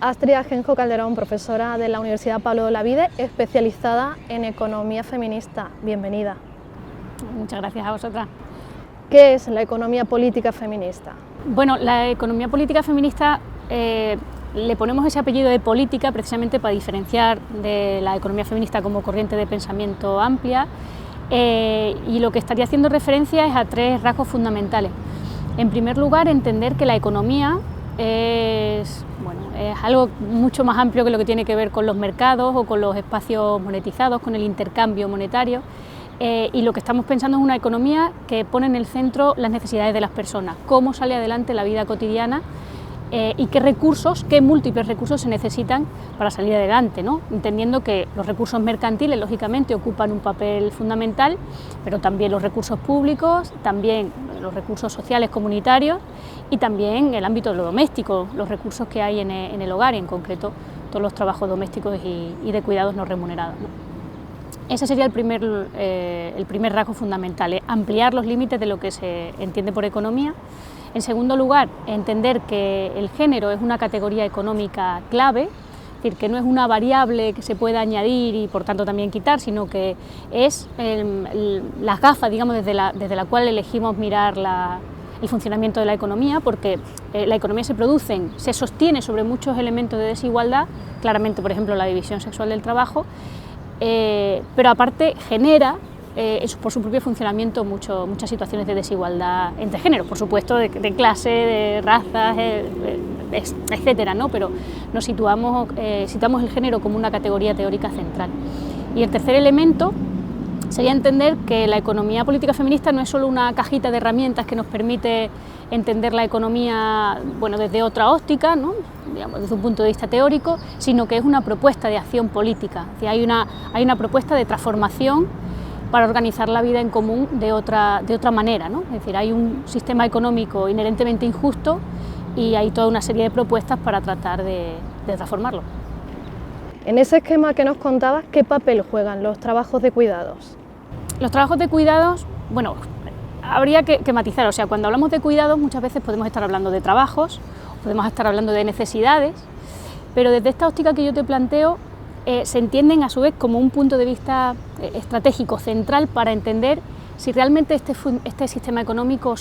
Astrid Ajenjo Calderón, profesora de la Universidad Pablo de Olavide, especializada en economía feminista. Bienvenida. Muchas gracias a vosotras. ¿Qué es la economía política feminista? Bueno, la economía política feminista le ponemos ese apellido de política precisamente para diferenciar de la economía feminista como corriente de pensamiento amplia, y lo que estaría haciendo referencia es a tres rasgos fundamentales. En primer lugar, entender que la economía es algo mucho más amplio que lo que tiene que ver con los mercados o con los espacios monetizados, con el intercambio monetario, y lo que estamos pensando es una economía que pone en el centro las necesidades de las personas, cómo sale adelante la vida cotidiana y qué múltiples recursos se necesitan para salir adelante, ¿no? Entendiendo que los recursos mercantiles, lógicamente, ocupan un papel fundamental, pero también los recursos públicos, también los recursos sociales comunitarios y también el ámbito de lo doméstico, los recursos que hay en el hogar y en concreto todos los trabajos domésticos y de cuidados no remunerados, ¿no? Ese sería el primer rasgo fundamental, ampliar los límites de lo que se entiende por economía. En segundo lugar, entender que el género es una categoría económica clave, es decir, que no es una variable que se pueda añadir y por tanto también quitar, sino que es las gafas, digamos, desde la cual elegimos mirar el funcionamiento de la economía, porque la economía se sostiene sobre muchos elementos de desigualdad, claramente, por ejemplo, la división sexual del trabajo, pero aparte genera por su propio funcionamiento muchas situaciones de desigualdad entre géneros, por supuesto, de clase, de razas, etcétera, ¿no? Pero nos situamos el género como una categoría teórica central. Y el tercer elemento sería entender que la economía política feminista no es solo una cajita de herramientas que nos permite entender la economía, bueno, desde otra óptica, ¿no? Digamos, desde un punto de vista teórico, sino que es una propuesta de acción política. Es decir, hay una propuesta de transformación para organizar la vida en común de otra manera, ¿no? Es decir, hay un sistema económico inherentemente injusto y hay toda una serie de propuestas para tratar de transformarlo. En ese esquema que nos contabas, ¿qué papel juegan los trabajos de cuidados? Los trabajos de cuidados, bueno, habría que matizar, o sea, cuando hablamos de cuidados muchas veces podemos estar hablando de trabajos, podemos estar hablando de necesidades, pero desde esta óptica que yo te planteo, se entienden a su vez como un punto de vista estratégico central para entender si realmente este sistema económico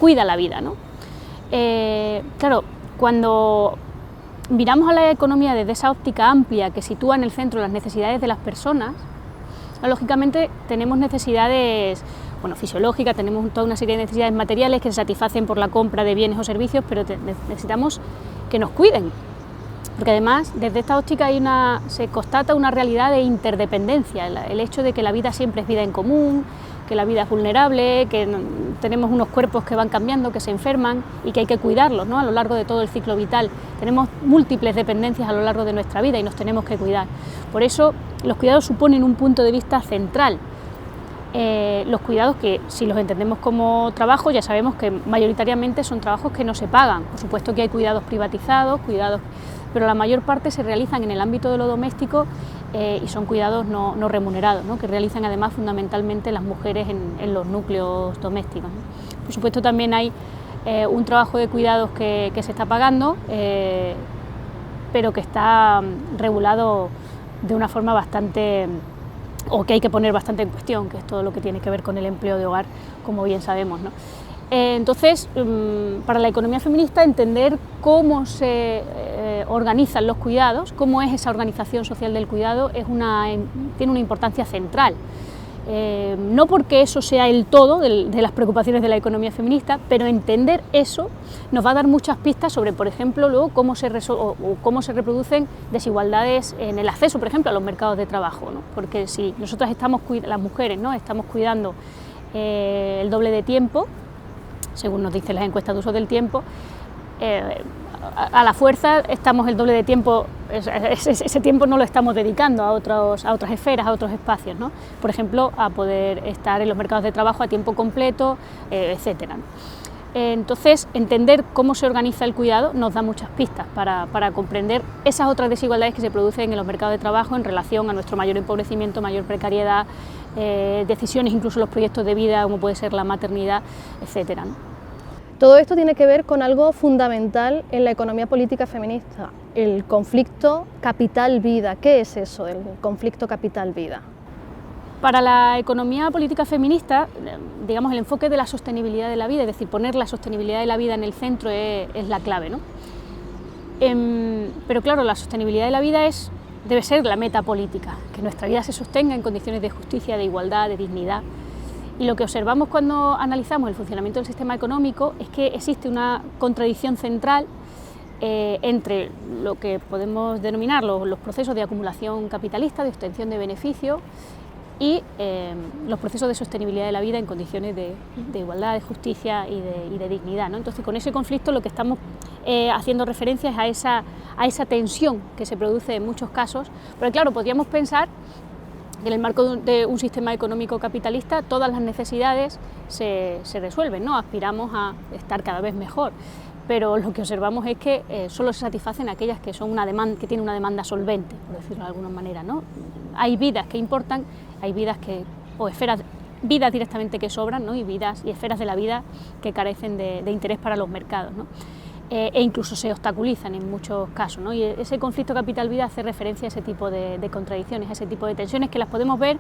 cuida la vida, ¿no? Claro, cuando miramos a la economía desde esa óptica amplia que sitúa en el centro las necesidades de las personas, lógicamente tenemos necesidades fisiológicas, tenemos toda una serie de necesidades materiales que se satisfacen por la compra de bienes o servicios, pero necesitamos que nos cuiden. Porque además, desde esta óptica se constata una realidad de interdependencia, el hecho de que la vida siempre es vida en común, que la vida es vulnerable, que tenemos unos cuerpos que van cambiando, que se enferman y que hay que cuidarlos, ¿no? A lo largo de todo el ciclo vital. Tenemos múltiples dependencias a lo largo de nuestra vida y nos tenemos que cuidar. Por eso, los cuidados suponen un punto de vista central. Los cuidados que, si los entendemos como trabajo, ya sabemos que mayoritariamente son trabajos que no se pagan. Por supuesto que hay cuidados privatizados, pero la mayor parte se realizan en el ámbito de lo doméstico y son cuidados no remunerados, ¿no? Que realizan además fundamentalmente las mujeres en los núcleos domésticos, ¿no? Por supuesto también hay un trabajo de cuidados que se está pagando, pero que está regulado de una forma o que hay que poner bastante en cuestión, que es todo lo que tiene que ver con el empleo de hogar, como bien sabemos, ¿no? Entonces, para la economía feminista, entender cómo se organizan los cuidados, cómo es esa organización social del cuidado, tiene una importancia central. No porque eso sea el todo de las preocupaciones de la economía feminista, pero entender eso nos va a dar muchas pistas sobre, por ejemplo, luego cómo se reproducen desigualdades en el acceso, por ejemplo, a los mercados de trabajo, ¿no? Porque si nosotras las mujeres, ¿no?, estamos cuidando el doble de tiempo, según nos dicen las encuestas de uso del tiempo, a la fuerza estamos el doble de tiempo, ese tiempo no lo estamos dedicando a otras esferas, a otros espacios, ¿no? Por ejemplo, a poder estar en los mercados de trabajo a tiempo completo, etcétera. Entonces, entender cómo se organiza el cuidado nos da muchas pistas para comprender esas otras desigualdades que se producen en los mercados de trabajo en relación a nuestro mayor empobrecimiento, mayor precariedad, decisiones, incluso los proyectos de vida, como puede ser la maternidad, etcétera, ¿no? Todo esto tiene que ver con algo fundamental en la economía política feminista, el conflicto capital-vida. ¿Qué es eso, el conflicto capital-vida? Para la economía política feminista, digamos, el enfoque de la sostenibilidad de la vida, es decir, poner la sostenibilidad de la vida en el centro es la clave, ¿no? Pero claro, la sostenibilidad de la vida debe ser la meta política, que nuestra vida se sostenga en condiciones de justicia, de igualdad, de dignidad. Y lo que observamos cuando analizamos el funcionamiento del sistema económico es que existe una contradicción central entre lo que podemos denominar los procesos de acumulación capitalista, de obtención de beneficios, y los procesos de sostenibilidad de la vida en condiciones de igualdad, de justicia y de dignidad, ¿no? Entonces, con ese conflicto lo que estamos haciendo referencia es a esa tensión que se produce en muchos casos, pero claro, podríamos pensar que en el marco de un sistema económico capitalista todas las necesidades se resuelven, ¿no? Aspiramos a estar cada vez mejor, pero lo que observamos es que solo se satisfacen aquellas que tienen una demanda solvente, por decirlo de alguna manera, ¿no? Hay vidas que importan, hay vidas vidas directamente que sobran, ¿no? y esferas de la vida que carecen de interés para los mercados, ¿no? E incluso se obstaculizan en muchos casos, ¿no? Y ese conflicto capital-vida hace referencia a ese tipo de contradicciones, a ese tipo de tensiones que las podemos ver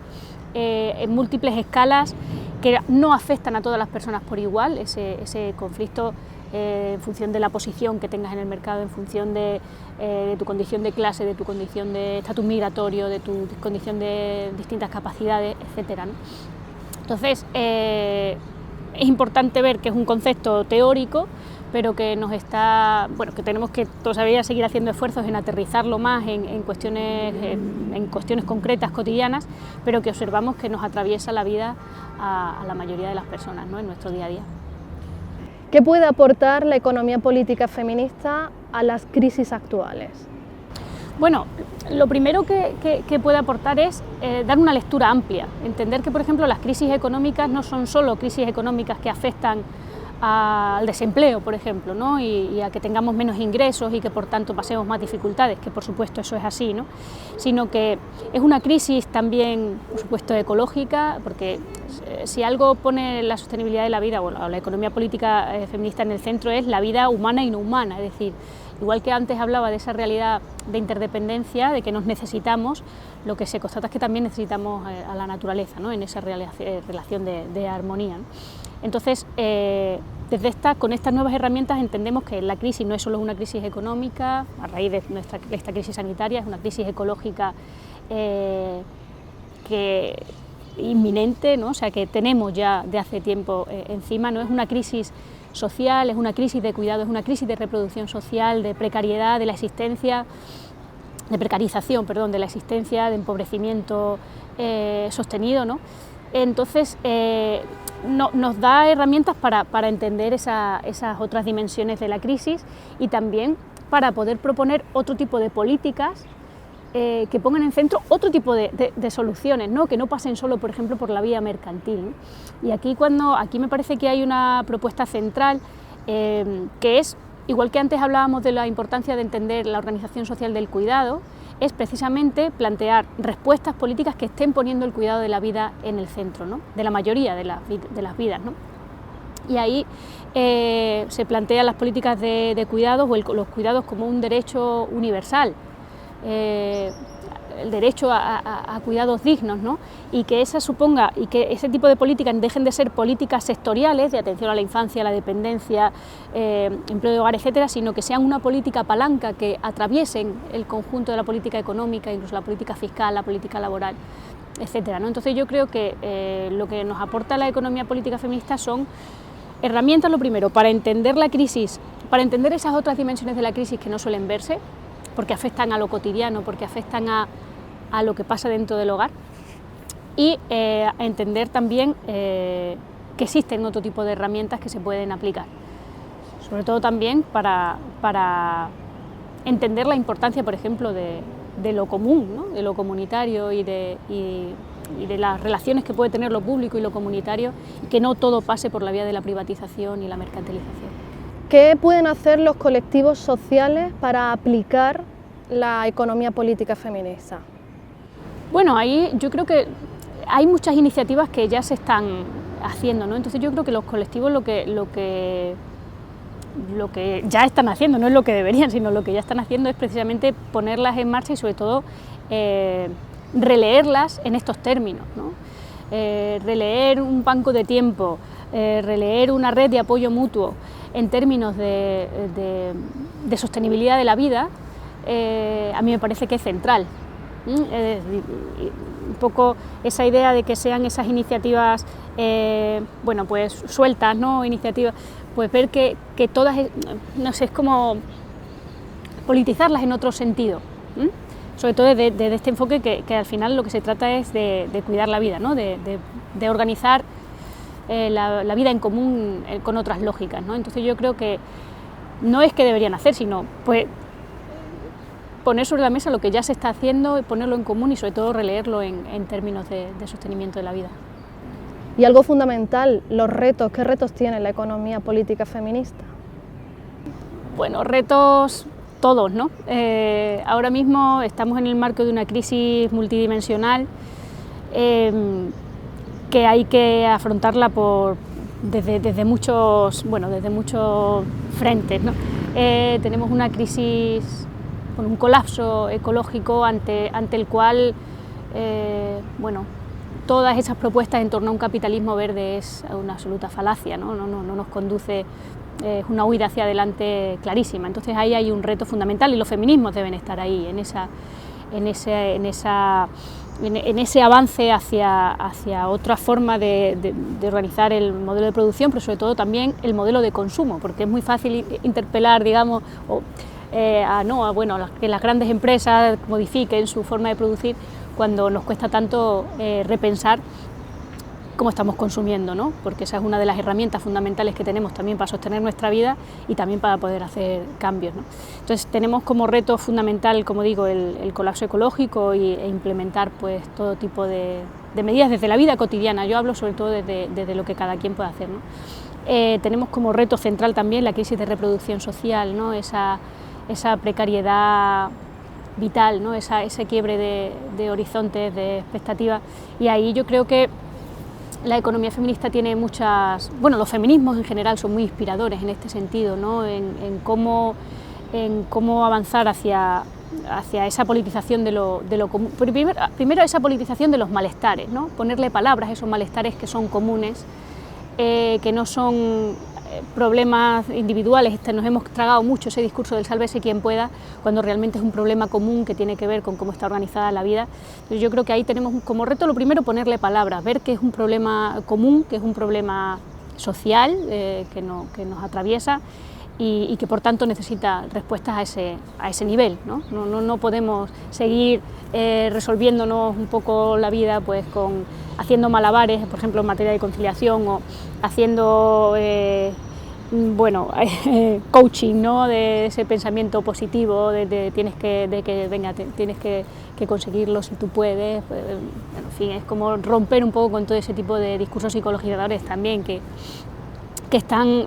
en múltiples escalas que no afectan a todas las personas por igual, ese conflicto en función de la posición que tengas en el mercado, en función de tu condición de clase, de tu condición de estatus migratorio, de tu condición de distintas capacidades, etcétera, ¿no? Entonces, es importante ver que es un concepto teórico, pero que que tenemos que todavía seguir haciendo esfuerzos en aterrizarlo más en cuestiones concretas, cotidianas, pero que observamos que nos atraviesa la vida a la mayoría de las personas, ¿no? En nuestro día a día. ¿Qué puede aportar la economía política feminista a las crisis actuales? Bueno, lo primero que puede aportar es dar una lectura amplia, entender que, por ejemplo, las crisis económicas no son solo crisis económicas que afectan al desempleo, por ejemplo, ¿no? y a que tengamos menos ingresos y que por tanto pasemos más dificultades, que por supuesto eso es así, ¿no? Sino que es una crisis también, por supuesto, ecológica, porque si algo pone la sostenibilidad de la vida o la economía política feminista en el centro es la vida humana y no humana, es decir, igual que antes hablaba de esa realidad de interdependencia, de que nos necesitamos, lo que se constata es que también necesitamos a la naturaleza, ¿no? En esa relación de armonía, ¿no? Entonces, con estas nuevas herramientas entendemos que la crisis no es solo una crisis económica, a raíz de esta crisis sanitaria, es una crisis ecológica inminente, ¿no? O sea, que tenemos ya de hace tiempo encima, no es una crisis social, es una crisis de cuidado, es una crisis de reproducción social, de precariedad, de la existencia, de precarización, perdón, de la existencia, de empobrecimiento sostenido, ¿no? Entonces, nos da herramientas para entender esas otras dimensiones de la crisis y también para poder proponer otro tipo de políticas que pongan en centro otro tipo de soluciones, ¿no? Que no pasen solo, por ejemplo, por la vía mercantil, ¿no? Y aquí me parece que hay una propuesta central que es, igual que antes hablábamos de la importancia de entender la organización social del cuidado, es precisamente plantear respuestas políticas que estén poniendo el cuidado de la vida en el centro, ¿no? De la mayoría de las vidas, ¿no? Y ahí se plantean las políticas de cuidados o los cuidados como un derecho universal, el derecho a cuidados dignos, ¿no? Y que ese tipo de políticas dejen de ser políticas sectoriales de atención a la infancia, a la dependencia, empleo de hogar, etcétera, sino que sean una política palanca que atraviesen el conjunto de la política económica, incluso la política fiscal, la política laboral, etcétera, ¿no? Entonces yo creo que lo que nos aporta la economía política feminista son herramientas, lo primero, para entender la crisis, para entender esas otras dimensiones de la crisis que no suelen verse, porque afectan a lo cotidiano, porque afectan a lo que pasa dentro del hogar, y a entender también que existen otro tipo de herramientas que se pueden aplicar, sobre todo también para entender la importancia, por ejemplo, de lo común, ¿no? De lo comunitario y y de las relaciones que puede tener lo público y lo comunitario, y que no todo pase por la vía de la privatización y la mercantilización. ¿Qué pueden hacer los colectivos sociales para aplicar la economía política feminista? Bueno, ahí yo creo que hay muchas iniciativas que ya se están haciendo, ¿no? Entonces yo creo que los colectivos lo que ya están haciendo, no es lo que deberían, sino lo que ya están haciendo es precisamente ponerlas en marcha y sobre todo releerlas en estos términos, ¿no? Releer un banco de tiempo, releer una red de apoyo mutuo en términos de sostenibilidad de la vida, a mí me parece que es central. Un poco esa idea de que sean esas iniciativas bueno, pues sueltas, ¿no? Iniciativas, pues ver que todas, no sé, es como politizarlas en otro sentido, sobre todo desde este enfoque que al final lo que se trata es de cuidar la vida, ¿no? de organizar la vida en común con otras lógicas, ¿no? Entonces yo creo que no es que deberían hacer, sino pues poner sobre la mesa lo que ya se está haciendo y ponerlo en común y sobre todo releerlo en términos de sostenimiento de la vida. Y algo fundamental, los retos. ¿Qué retos tiene la economía política feminista? Bueno, retos todos, ¿no? Ahora mismo estamos en el marco de una crisis multidimensional que hay que afrontarla desde muchos frentes, ¿no? Tenemos una crisis, con un colapso ecológico ante el cual, bueno, todas esas propuestas en torno a un capitalismo verde es una absoluta falacia, ¿no? No nos conduce, es una huida hacia adelante clarísima. Entonces ahí hay un reto fundamental y los feminismos deben estar ahí, en ese avance hacia otra forma de organizar el modelo de producción, pero sobre todo también el modelo de consumo, porque es muy fácil interpelar, digamos, que las grandes empresas modifiquen su forma de producir cuando nos cuesta tanto repensar cómo estamos consumiendo, ¿no? Porque esa es una de las herramientas fundamentales que tenemos también para sostener nuestra vida y también para poder hacer cambios, ¿no? Entonces tenemos como reto fundamental, como digo, el colapso ecológico e implementar pues todo tipo de medidas desde la vida cotidiana. Yo hablo sobre todo desde lo que cada quien puede hacer, ¿no? Tenemos como reto central también la crisis de reproducción social, ¿no? Esa precariedad vital, ¿no? Ese quiebre de horizontes, de expectativas, y ahí yo creo que la economía feminista tiene los feminismos en general son muy inspiradores en este sentido, ¿no? en cómo avanzar hacia esa politización de lo común. Primero esa politización de los malestares, ¿no? Ponerle palabras a esos malestares que son comunes, que no son problemas individuales. Nos hemos tragado mucho ese discurso del sálvese quien pueda, cuando realmente es un problema común que tiene que ver con cómo está organizada la vida. Entonces yo creo que ahí tenemos como reto lo primero ponerle palabras, ver que es un problema común, que es un problema social que nos atraviesa y que por tanto necesita respuestas a ese nivel, ¿no? No podemos seguir resolviéndonos un poco la vida pues haciendo malabares, por ejemplo en materia de conciliación, o haciendo coaching, ¿no? De ese pensamiento positivo, tienes que conseguirlo si tú puedes, pues, en fin, es como romper un poco con todo ese tipo de discursos psicologizadores también que están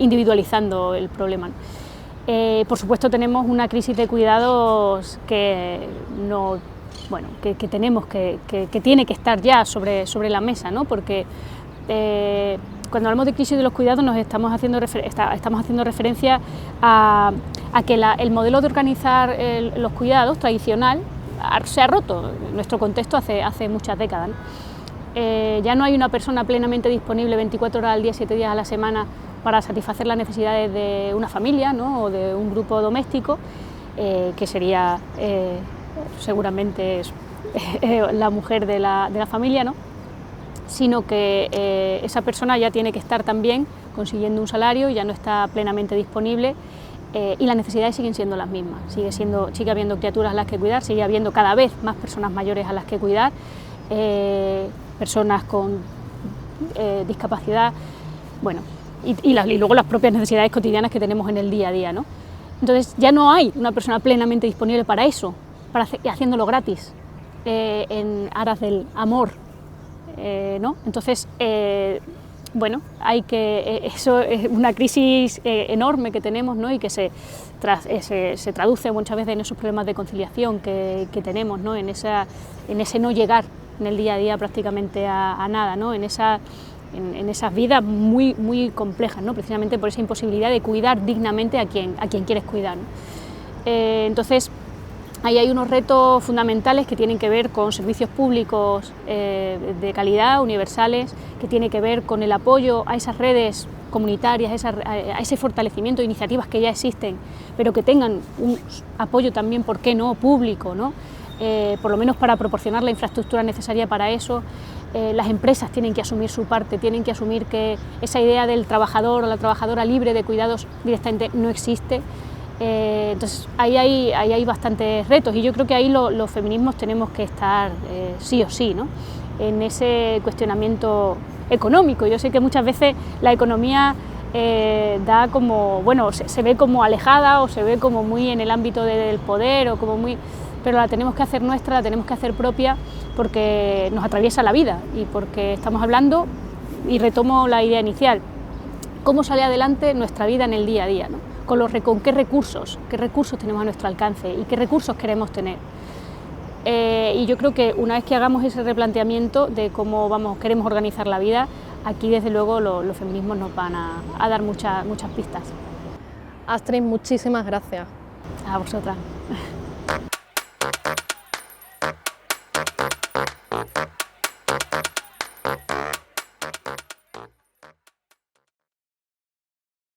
individualizando el problema, ¿no? Por supuesto tenemos una crisis de cuidados que tenemos que tiene que estar ya sobre la mesa, ¿no? Porque cuando hablamos de crisis de los cuidados estamos haciendo referencia a que el modelo de organizar los cuidados tradicional se ha roto en nuestro contexto hace muchas décadas, ¿no? Ya no hay una persona plenamente disponible 24 horas al día, 7 días a la semana para satisfacer las necesidades de una familia, ¿no? O de un grupo doméstico, que sería seguramente la mujer de la familia, ¿no? Sino que esa persona ya tiene que estar también consiguiendo un salario, ya no está plenamente disponible, y las necesidades siguen siendo las mismas. Sigue habiendo criaturas a las que cuidar, sigue habiendo cada vez más personas mayores a las que cuidar, personas con discapacidad, bueno, y luego las propias necesidades cotidianas que tenemos en el día a día, ¿no? Entonces ya no hay una persona plenamente disponible para eso, haciéndolo gratis, en aras del amor ¿no? Entonces, bueno, eso es una crisis enorme que tenemos, ¿no? Y que se traduce muchas veces en esos problemas de conciliación que tenemos, ¿no? En ese no llegar en el día a día prácticamente a nada, ¿no? En esas vidas muy, muy complejas, ¿no? Precisamente por esa imposibilidad de cuidar dignamente a quien quieres cuidar, ¿no? Entonces, ahí hay unos retos fundamentales que tienen que ver con servicios públicos de calidad, universales, que tienen que ver con el apoyo a esas redes comunitarias, a ese fortalecimiento de iniciativas que ya existen, pero que tengan un apoyo también, ¿por qué no?, público, ¿no? Por lo menos para proporcionar la infraestructura necesaria para eso. Las empresas tienen que asumir su parte, tienen que asumir que esa idea del trabajador o la trabajadora libre de cuidados directamente no existe. Entonces ahí hay bastantes retos y yo creo que ahí los feminismos tenemos que estar sí o sí, ¿no? En ese cuestionamiento económico. Yo sé que muchas veces la economía da como, bueno, se ve como alejada o se ve como muy en el ámbito del poder o como muy... pero la tenemos que hacer nuestra, la tenemos que hacer propia porque nos atraviesa la vida y porque estamos hablando, y retomo la idea inicial, cómo sale adelante nuestra vida en el día a día, ¿no? Con qué recursos tenemos a nuestro alcance y qué recursos queremos tener. Y yo creo que una vez que hagamos ese replanteamiento de cómo queremos organizar la vida, aquí desde luego los feminismos nos van a dar muchas pistas. Astrid, muchísimas gracias. A vosotras.